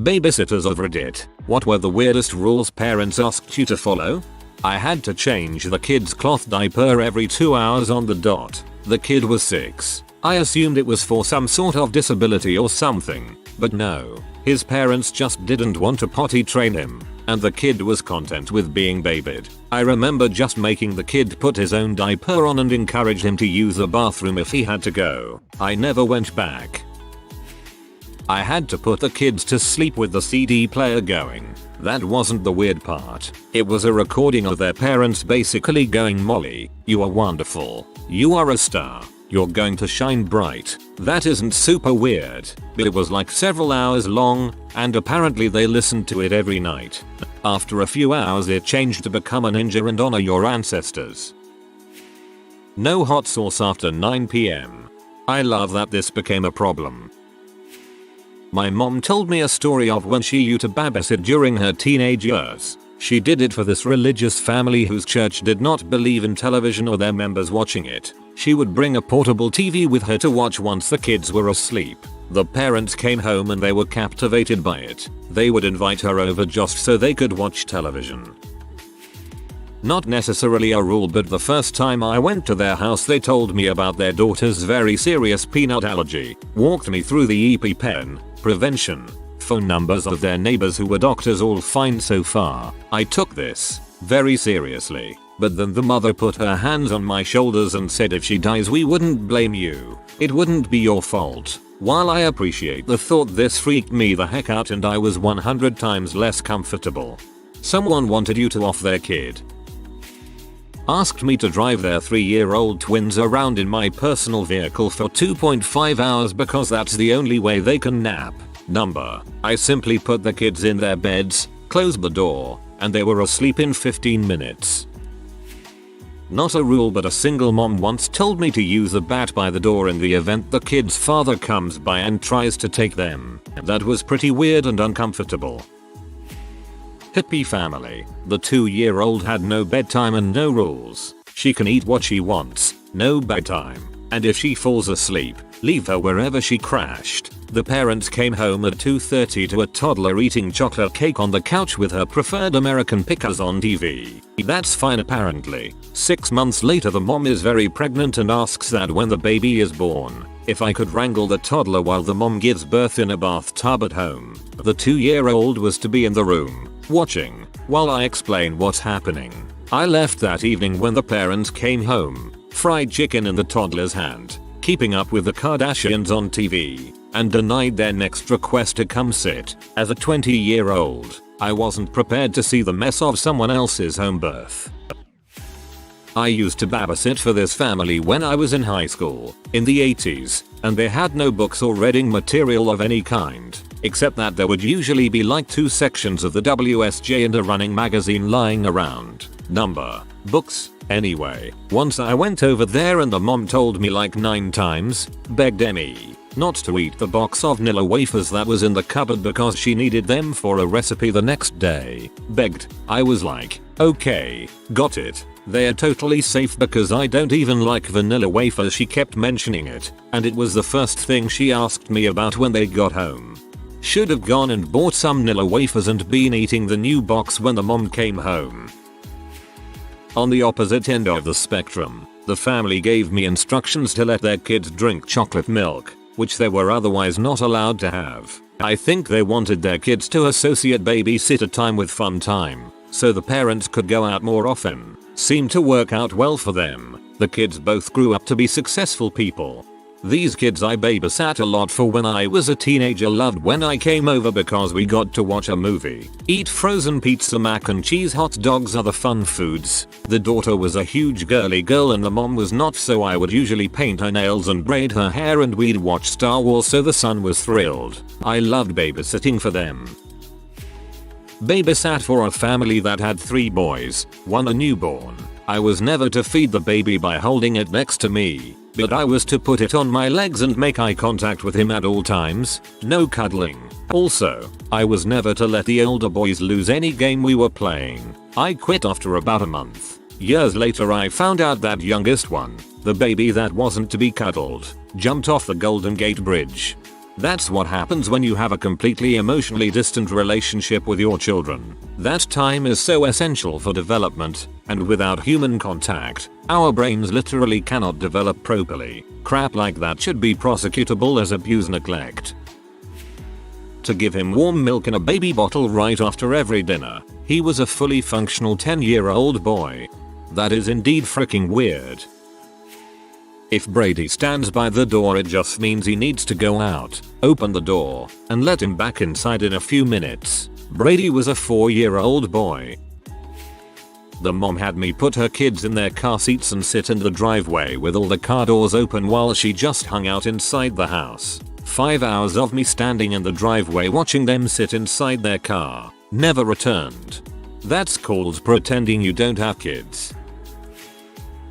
Babysitters of Reddit, what were the weirdest rules parents asked you to follow? I had to change the kid's cloth diaper every 2 hours on the dot. The kid was 6. I assumed it was for some sort of disability or something, but no. His parents just didn't want to potty train him, and the kid was content with being babied. I remember just making the kid put his own diaper on and encouraged him to use the bathroom if he had to go. I never went back. I had to put the kids to sleep with the CD player going. That wasn't the weird part. It was a recording of their parents basically going, "Molly, you are wonderful. You are a star. You're going to shine bright." That isn't super weird, but it was like several hours long, and apparently they listened to it every night. After a few hours it changed to become a ninja and honor your ancestors. No hot sauce after 9 PM. I love that this became a problem. My mom told me a story of when she used to babysit during her teenage years. She did it for this religious family whose church did not believe in television or their members watching it. She would bring a portable TV with her to watch once the kids were asleep. The parents came home and they were captivated by it. They would invite her over just so they could watch television. Not necessarily a rule, but the first time I went to their house they told me about their daughter's very serious peanut allergy, walked me through the EpiPen, prevention, phone numbers of their neighbors who were doctors, all fine so far. I took this very seriously, but then the mother put her hands on my shoulders and said if she dies we wouldn't blame you. It wouldn't be your fault. While I appreciate the thought, this freaked me the heck out and I was 100 times less comfortable. Someone wanted you to off their kid. Asked me to drive their 3-year-old twins around in my personal vehicle for 2.5 hours because that's the only way they can nap. Number. I simply put the kids in their beds, closed the door, and they were asleep in 15 minutes. Not a rule, but a single mom once told me to use a bat by the door in the event the kid's father comes by and tries to take them. That was pretty weird and uncomfortable. Hippie family. The 2-year-old had no bedtime and no rules. She can eat what she wants, no bedtime. And if she falls asleep, leave her wherever she crashed. The parents came home at 2:30 to a toddler eating chocolate cake on the couch with her preferred American pickers on TV. That's fine apparently. 6 months later the mom is very pregnant and asks that when the baby is born, if I could wrangle the toddler while the mom gives birth in a bathtub at home. The 2-year-old was to be in the room, watching, while I explain what's happening. I left that evening when the parents came home, fried chicken in the toddler's hand, keeping up with the Kardashians on TV, and denied their next request to come sit. As a 20-year-old, I wasn't prepared to see the mess of someone else's home birth. I used to babysit for this family when I was in high school, in the 80s, and they had no books or reading material of any kind, except that there would usually be like 2 sections of the WSJ and a running magazine lying around. Number. Books. Anyway, once I went over there and the mom told me like 9 times, begged Emmy, not to eat the box of Nilla wafers that was in the cupboard because she needed them for a recipe the next day. Begged. I was like, okay, got it. They are totally safe because I don't even like vanilla wafers. She kept mentioning it, and it was the first thing she asked me about when they got home. Should have gone and bought some Nilla wafers and been eating the new box when the mom came home. On the opposite end of the spectrum, the family gave me instructions to let their kids drink chocolate milk, which they were otherwise not allowed to have. I think they wanted their kids to associate babysitter time with fun time, so the parents could go out more often. Seemed to work out well for them. The kids both grew up to be successful people. These kids I babysat a lot for when I was a teenager loved when I came over because we got to watch a movie, eat frozen pizza, mac and cheese, hot dogs, other fun foods. The daughter was a huge girly girl and the mom was not, so I would usually paint her nails and braid her hair and we'd watch Star Wars, so the son was thrilled. I loved babysitting for them. Babysat for a family that had 3 boys, 1 a newborn. I was never to feed the baby by holding it next to me, but I was to put it on my legs and make eye contact with him at all times. No cuddling. Also, I was never to let the older boys lose any game we were playing. I quit after about a month. Years later I found out that youngest one, the baby that wasn't to be cuddled, jumped off the Golden Gate Bridge. That's what happens when you have a completely emotionally distant relationship with your children. That time is so essential for development, and without human contact, our brains literally cannot develop properly. Crap like that should be prosecutable as abuse neglect. To give him warm milk in a baby bottle right after every dinner. He was a fully functional 10-year-old boy. That is indeed freaking weird. If Brady stands by the door, it just means he needs to go out, open the door, and let him back inside in a few minutes. Brady was a 4-year-old boy. The mom had me put her kids in their car seats and sit in the driveway with all the car doors open while she just hung out inside the house. 5 hours of me standing in the driveway watching them sit inside their car. Never returned. That's called pretending you don't have kids.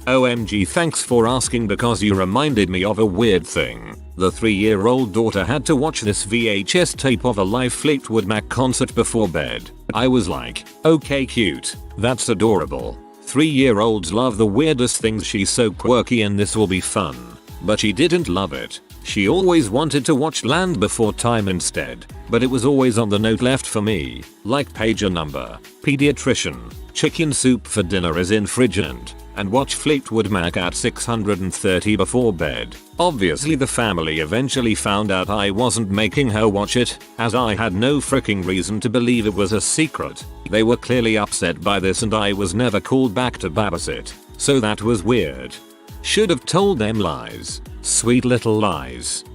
OMG, thanks for asking because you reminded me of a weird thing. The 3-year-old daughter had to watch this VHS tape of a live Fleetwood Mac concert before bed. I was like, okay, cute. That's adorable. 3-year-olds love the weirdest things. She's so quirky and this will be fun. But she didn't love it. She always wanted to watch Land Before Time instead, but it was always on the note left for me, like pager number, pediatrician, chicken soup for dinner is infringement, and watch Fleetwood Mac at 630 before bed. Obviously the family eventually found out I wasn't making her watch it, as I had no freaking reason to believe it was a secret. They were clearly upset by this and I was never called back to babysit, so that was weird. Should have told them lies. Sweet little lies.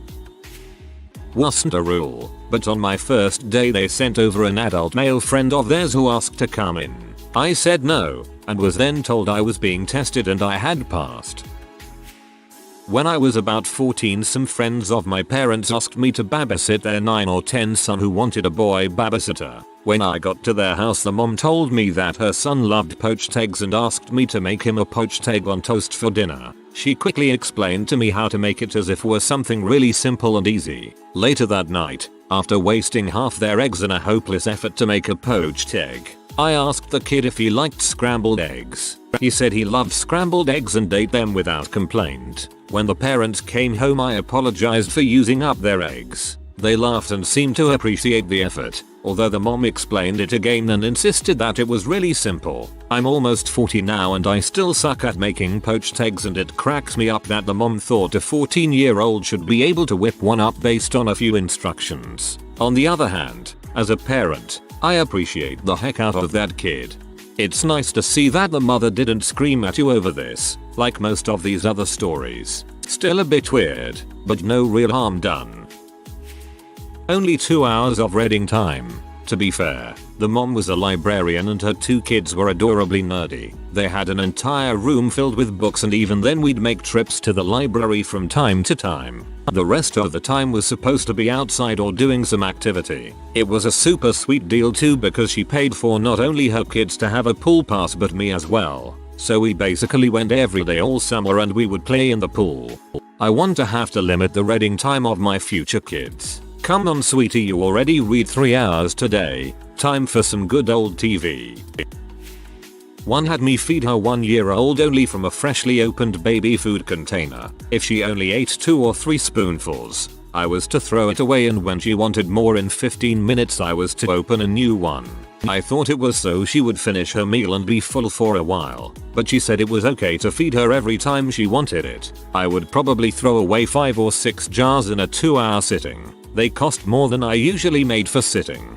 Wasn't a rule, but on my first day they sent over an adult male friend of theirs who asked to come in. I said no, and was then told I was being tested and I had passed. When I was about 14, some friends of my parents asked me to babysit their 9 or 10 son who wanted a boy babysitter. When I got to their house, the mom told me that her son loved poached eggs and asked me to make him a poached egg on toast for dinner. She quickly explained to me how to make it as if it were something really simple and easy. Later that night, after wasting half their eggs in a hopeless effort to make a poached egg, I asked the kid if he liked scrambled eggs. He said he loved scrambled eggs and ate them without complaint. When the parents came home, I apologized for using up their eggs. They laughed and seemed to appreciate the effort, although the mom explained it again and insisted that it was really simple. I'm almost 40 now and I still suck at making poached eggs, and it cracks me up that the mom thought a 14-year-old should be able to whip one up based on a few instructions. On the other hand, as a parent, I appreciate the heck out of that kid. It's nice to see that the mother didn't scream at you over this, like most of these other stories. Still a bit weird, but no real harm done. Only 2 hours of reading time. To be fair, the mom was a librarian and her 2 kids were adorably nerdy. They had an entire room filled with books, and even then we'd make trips to the library from time to time. The rest of the time was supposed to be outside or doing some activity. It was a super sweet deal too, because she paid for not only her kids to have a pool pass but me as well. So we basically went every day all summer and we would play in the pool. I want to have to limit the reading time of my future kids. Come on sweetie, you already read 3 hours today. Time for some good old TV. One had me feed her 1-year-old only from a freshly opened baby food container. If she only ate 2 or 3 spoonfuls, I was to throw it away, and when she wanted more in 15 minutes I was to open a new one. I thought it was so she would finish her meal and be full for a while, but she said it was okay to feed her every time she wanted it. I would probably throw away 5 or 6 jars in a 2-hour sitting. They cost more than I usually made for sitting.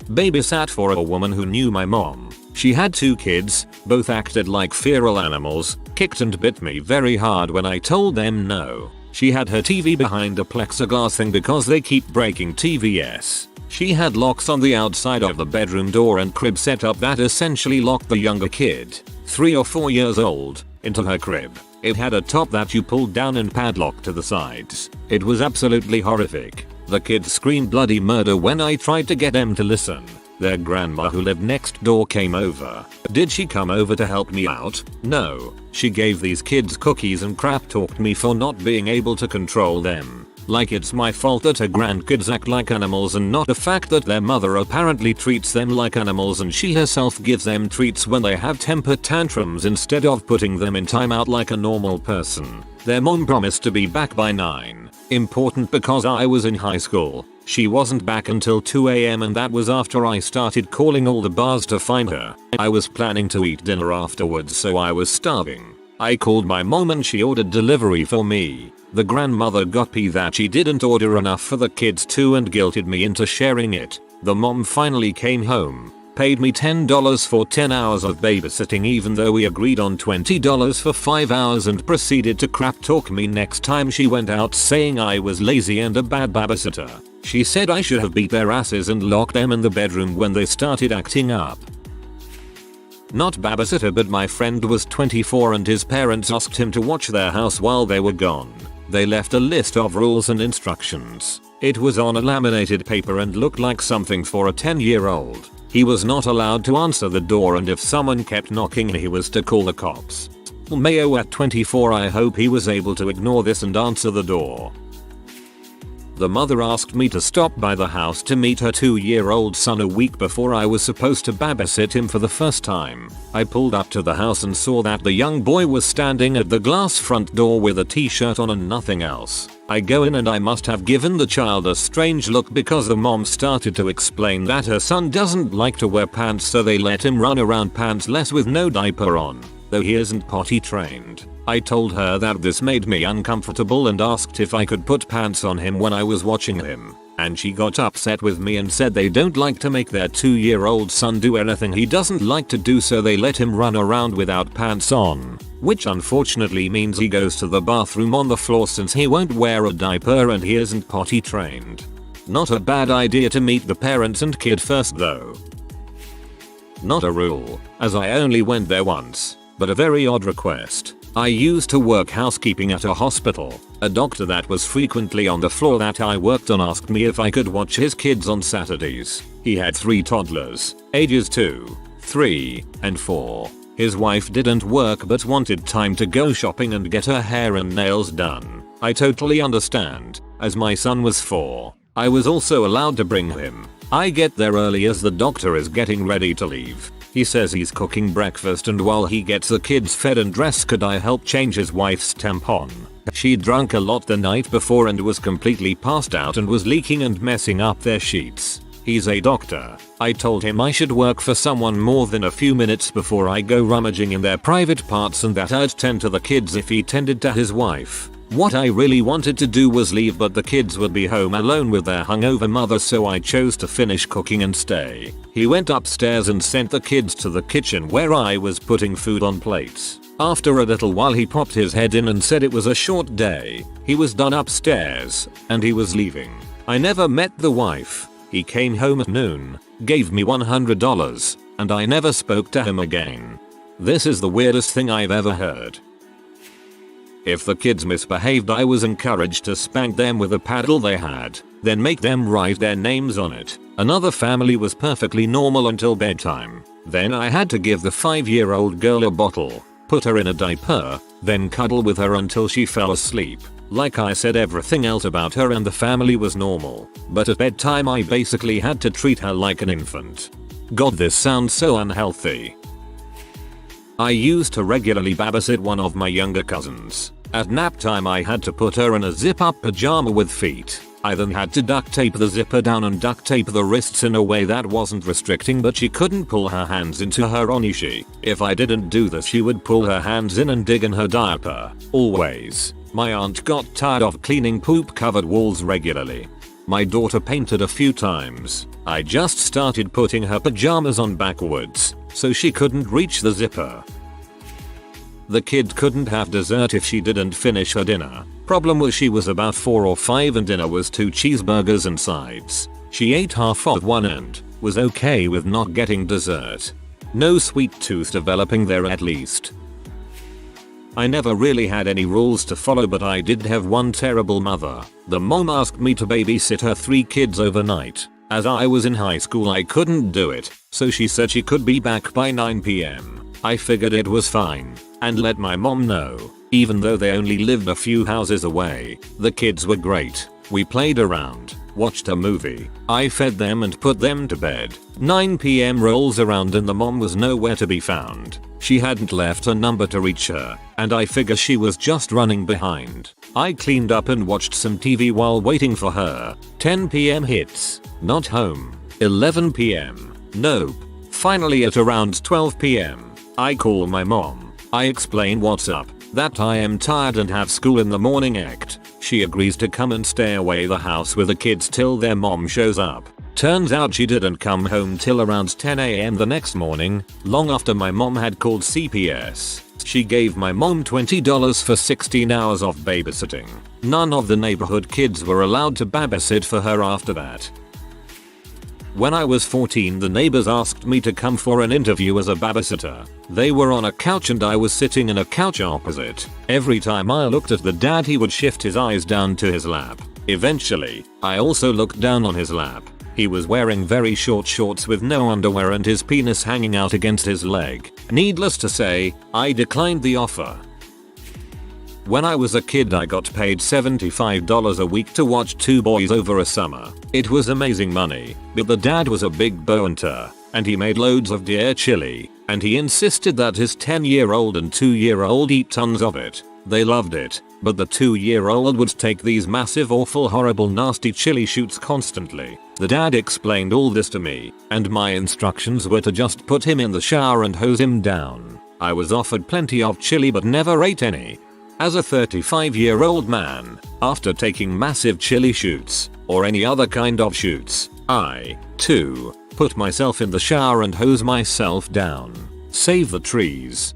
Babysat for a woman who knew my mom. She had 2 kids, both acted like feral animals, kicked and bit me very hard when I told them no. She had her TV behind a plexiglass thing because they keep breaking TVs. She had locks on the outside of the bedroom door and crib set up that essentially locked the younger kid, 3 or 4 years old, into her crib. It had a top that you pulled down and padlocked to the sides. It was absolutely horrific. The kids screamed bloody murder when I tried to get them to listen. Their grandma who lived next door came over. Did she come over to help me out? No. She gave these kids cookies and crap talked me for not being able to control them. Like it's my fault that her grandkids act like animals and not the fact that their mother apparently treats them like animals and she herself gives them treats when they have temper tantrums instead of putting them in timeout like a normal person. Their mom promised to be back by 9. Important because I was in high school. She wasn't back until 2 AM and that was after I started calling all the bars to find her. I was planning to eat dinner afterwards so I was starving. I called my mom and she ordered delivery for me. The grandmother got pissed that she didn't order enough for the kids too and guilted me into sharing it. The mom finally came home, paid me $10 for 10 hours of babysitting even though we agreed on $20 for 5 hours and proceeded to crap talk me next time she went out saying I was lazy and a bad babysitter. She said I should have beat their asses and locked them in the bedroom when they started acting up. Not babysitter, but my friend was 24 and his parents asked him to watch their house while they were gone. They left a list of rules and instructions. It was on a laminated paper and looked like something for a 10-year-old. He was not allowed to answer the door and if someone kept knocking he was to call the cops. Mayo at 24, I hope he was able to ignore this and answer the door. The mother asked me to stop by the house to meet her 2-year-old son a week before I was supposed to babysit him for the first time. I pulled up to the house and saw that the young boy was standing at the glass front door with a t-shirt on and nothing else. I go in and I must have given the child a strange look because the mom started to explain that her son doesn't like to wear pants so they let him run around pantsless with no diaper on, though he isn't potty trained. I told her that this made me uncomfortable and asked if I could put pants on him when I was watching him, and she got upset with me and said they don't like to make their 2-year-old son do anything he doesn't like to do so they let him run around without pants on, which unfortunately means he goes to the bathroom on the floor since he won't wear a diaper and he isn't potty trained. Not a bad idea to meet the parents and kid first though. Not a rule, as I only went there once, but a very odd request. I used to work housekeeping at a hospital. A doctor that was frequently on the floor that I worked on asked me if I could watch his kids on Saturdays. He had 3 toddlers, ages 2, 3, and 4. His wife didn't work but wanted time to go shopping and get her hair and nails done. I totally understand, as my son was 4. I was also allowed to bring him. I get there early as the doctor is getting ready to leave. He says he's cooking breakfast and while he gets the kids fed and dressed could I help change his wife's tampon. She'd drunk a lot the night before and was completely passed out and was leaking and messing up their sheets. He's a doctor. I told him I should work for someone more than a few minutes before I go rummaging in their private parts and that I'd tend to the kids if he tended to his wife. What I really wanted to do was leave but the kids would be home alone with their hungover mother so I chose to finish cooking and stay. He went upstairs and sent the kids to the kitchen where I was putting food on plates. After a little while he popped his head in and said it was a short day. He was done upstairs and he was leaving. I never met the wife. He came home at noon, gave me $100, and I never spoke to him again. This is the weirdest thing I've ever heard. If the kids misbehaved I was encouraged to spank them with a paddle they had, then make them write their names on it. Another family was perfectly normal until bedtime. Then I had to give the 5-year-old girl a bottle, put her in a diaper, then cuddle with her until she fell asleep. Like I said, everything else about her and the family was normal, but at bedtime I basically had to treat her like an infant. God, this sounds so unhealthy. I used to regularly babysit one of my younger cousins. At nap time I had to put her in a zip-up pajama with feet. I then had to duct tape the zipper down and duct tape the wrists in a way that wasn't restricting but she couldn't pull her hands into her onishi. If I didn't do this she would pull her hands in and dig in her diaper. Always. My aunt got tired of cleaning poop covered walls regularly. My daughter painted a few times. I just started putting her pajamas on backwards, so she couldn't reach the zipper. The kid couldn't have dessert if she didn't finish her dinner. Problem was she was about 4 or 5 and dinner was 2 cheeseburgers and sides. She ate half of one and was okay with not getting dessert. No sweet tooth developing there at least. I never really had any rules to follow but I did have one terrible mother. The mom asked me to babysit her 3 kids overnight. As I was in high school I couldn't do it, so she said she could be back by 9 PM. I figured it was fine, and let my mom know. Even though they only lived a few houses away, the kids were great. We played around, watched a movie, I fed them and put them to bed. 9 PM rolls around and the mom was nowhere to be found. She hadn't left a number to reach her, and I figure she was just running behind. I cleaned up and watched some TV while waiting for her. 10 PM hits, not home. 11 PM, nope. Finally at around 12 PM, I call my mom. I explain what's up, that I am tired and have school in the morning act. She agrees to come and stay away the house with the kids till their mom shows up. Turns out she didn't come home till around 10 AM the next morning, long after my mom had called CPS. She gave my mom $20 for 16 hours of babysitting. None of the neighborhood kids were allowed to babysit for her after that. When I was 14, the neighbors asked me to come for an interview as a babysitter. They were on a couch and I was sitting in a couch opposite. Every time I looked at the dad, he would shift his eyes down to his lap. Eventually, I also looked down on his lap. He was wearing very short shorts with no underwear and his penis hanging out against his leg. Needless to say, I declined the offer. When I was a kid, I got paid $75 a week to watch two boys over a summer. It was amazing money, but the dad was a big bounter, and he made loads of deer chili, and he insisted that his 10-year-old and 2-year-old eat tons of it. They loved it, but the 2-year-old would take these massive, awful, horrible, nasty chili shoots constantly. The dad explained all this to me, and my instructions were to just put him in the shower and hose him down. I was offered plenty of chili but never ate any. As a 35-year-old man, after taking massive chili shoots, or any other kind of shoots, I, too, put myself in the shower and hose myself down. Save the trees.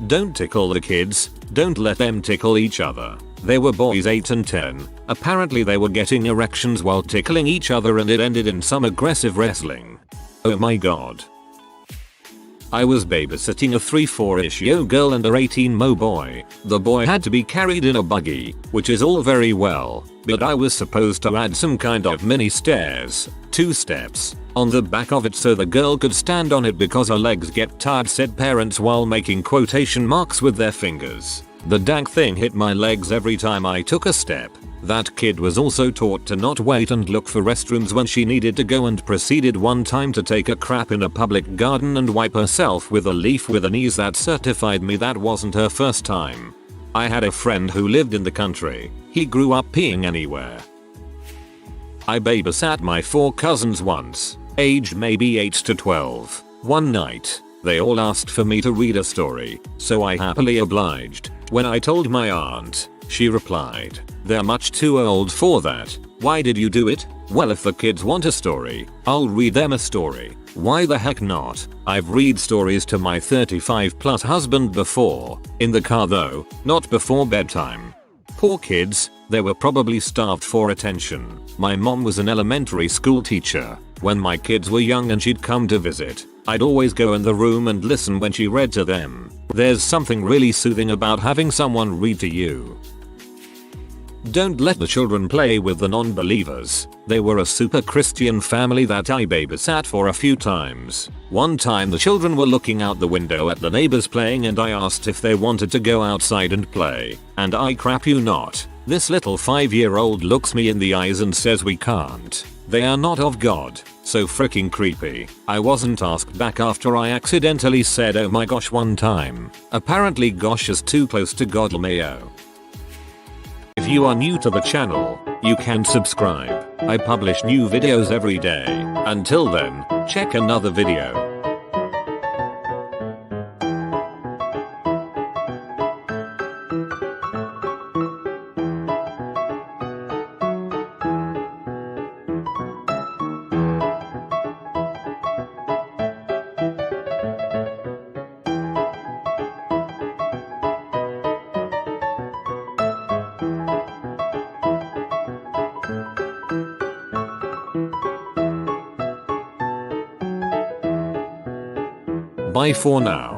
Don't tickle the kids, don't let them tickle each other. They were boys 8 and 10. Apparently they were getting erections while tickling each other and it ended in some aggressive wrestling. Oh my god. I was babysitting a 3-4-ish-year girl and a 18-mo boy. The boy had to be carried in a buggy, which is all very well, but I was supposed to add some kind of mini stairs, 2 steps, on the back of it so the girl could stand on it because her legs get tired, said parents while making quotation marks with their fingers. The dang thing hit my legs every time I took a step. That kid was also taught to not wait and look for restrooms when she needed to go and proceeded one time to take a crap in a public garden and wipe herself with a leaf with an ease that certified me that wasn't her first time. I had a friend who lived in the country. He grew up peeing anywhere. I babysat my 4 cousins once, aged maybe 8 to 12. One night, they all asked for me to read a story, so I happily obliged. When I told my aunt, she replied, "They're much too old for that. Why did you do it?" "Well, if the kids want a story, I'll read them a story. Why the heck not?" I've read stories to my 35+ husband before. In the car though, not before bedtime. Poor kids, they were probably starved for attention. My mom was an elementary school teacher. When my kids were young and she'd come to visit, I'd always go in the room and listen when she read to them. There's something really soothing about having someone read to you. Don't let the children play with the non-believers. They were a super Christian family that I babysat for a few times. One time the children were looking out the window at the neighbors playing and I asked if they wanted to go outside and play. And I crap you not, this little 5-year-old looks me in the eyes and says we can't. They are not of God. So freaking creepy. I wasn't asked back after I accidentally said oh my gosh one time. Apparently gosh is too close to God mayo. If you are new to the channel, you can subscribe. I publish new videos every day. Until then, check another video. Bye for now.